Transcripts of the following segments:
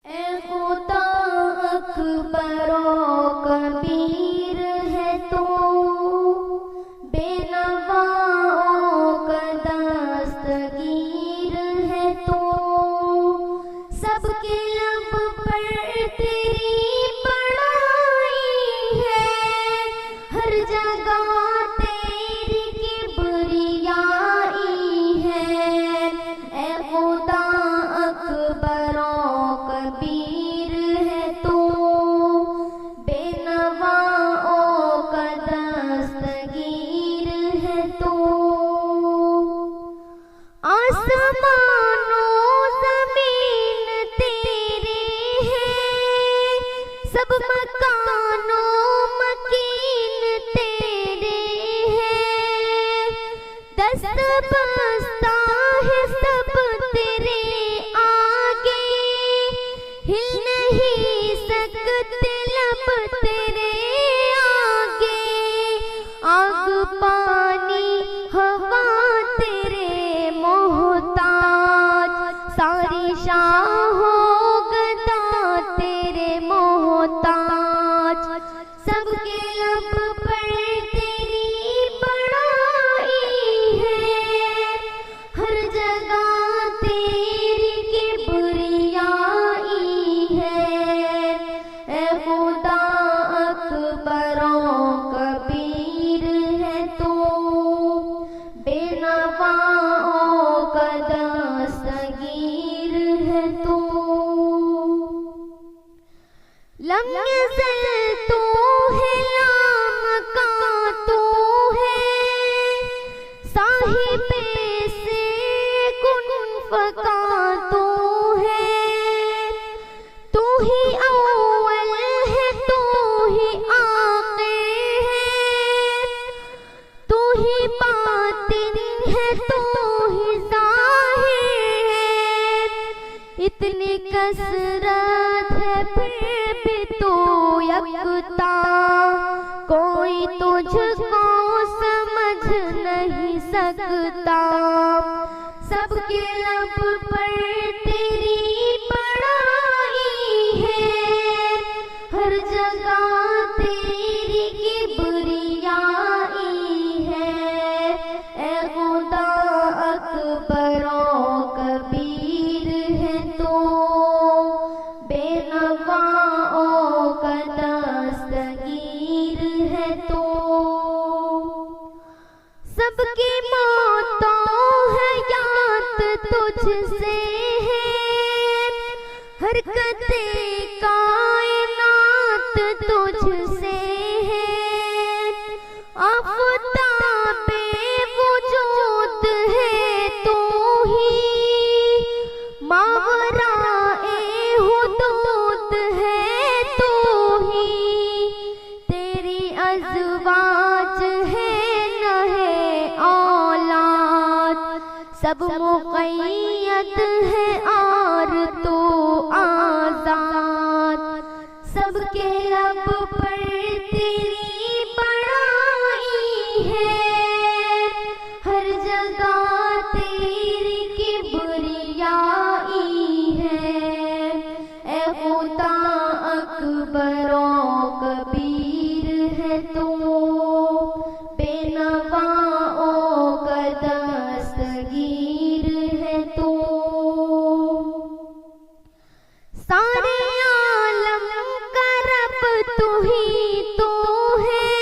ए खुदा अकबरो कबीर है तो बेनवाओं का दस्तगीर है तो सबके लब पर तेरी बड़ाई है, हर जगह तेरी किबरियाई है। ए खुदा अकबरो कबीर है तो बेनवाओं का दस्तगीर है तो आसमानो ज़मीन तेरे हैं, सब मकानो मकीन तेरे हैं। दस्त बस्ता है सब तेरे आगे, हिल नहीं सकते लब तेरे आगे। आग पानी हवा तेरे मोहताज, सारी शाहों गदा तेरे मोहताज। सबके लब पर तेरी बड़ाई है, हर जगह तेरी किबरियाई है। ए खुदा अकबरो कबीर है तो बेनवाओं का दस्तगीर है तो लम यज़ल तू है, लामका तू है, साहिबे से कुन फका तू है। तू ही अव्वल है, तू ही आखिर है, तू ही बातिन है, तू ही ज़ाहिर है। इतनी कसरत है फिर भी तू यकता, कोई तुझको समझ नहीं सकता। सबके लब पर तेरी बड़ाई है, हर जगह तेरी किबरियाई है। ए खुदा अकबरो कबीर है तो बेनवाओं का दस्तगीर है तो सबकी मौतों है याद तुझसे है, हरकते कायनात तुझसे है। आफ़ताबे वजूद है तू ही, मावराए हुदूद है तू ही। तेरी अज़वाज है न है औलाद, सब मुक़य्यद है और तू आज़ाद। सबके लब पर तेरी बड़ाई है, हर जगह तेरी किबरियाई है। ए खुदा अकबरो कबीर है तो बेनवाओं का दस्तगीर है तो सारे आलम का रब तू ही तो है।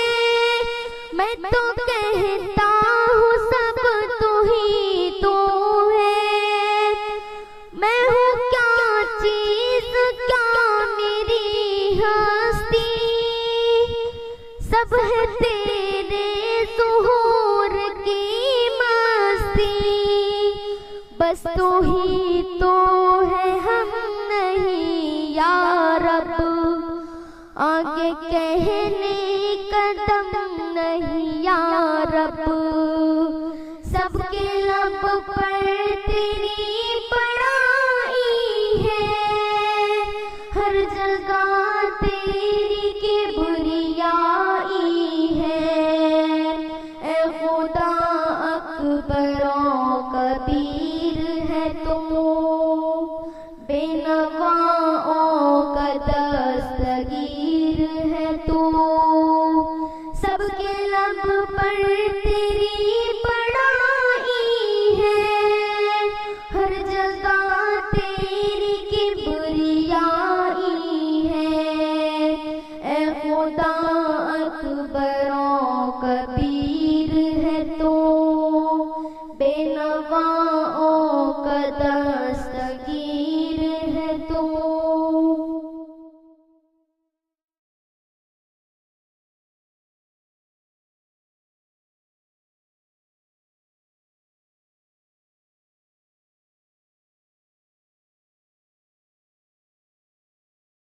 मैं तो कहता हूँ सब तू ही तो है। मैं हूँ क्या चीज, क्या मेरी हस्ती, सब है तेरे ज़ुहूर की मस्ती। बस तू ही तो है, हम नहीं या रब, आगे कहने कदम नहीं या रब। सबके लब पर तेरी बड़ाई है, हर जगह तेरी किबरियाई है। ए खुदा अकबरो कबीर है तो बेनवाओं सबके लब पर तेरी बड़ाई है, हर जगह तेरी किबरियाई है। ए खुदा अकबरों कभी